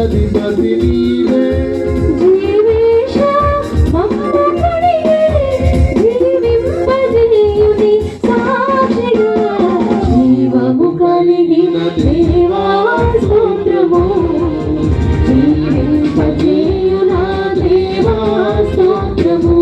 అధిపతి నీవే జీవేశ మమ్ము కడిగి జీవింపజేయుని సాక్షిగా జీవము కలిగిన దేవా స్తోత్రము జీవింపజేయున దేవా స్తోత్రము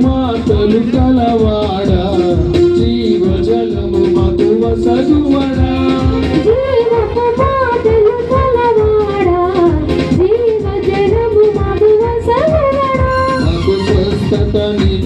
మాటలు కలవాడా జీవజలము మగువ సగువడా జీవపు మాటలు కలవాడా జీవజలము మగువ సగువడా నాకు స్వస్థత నీ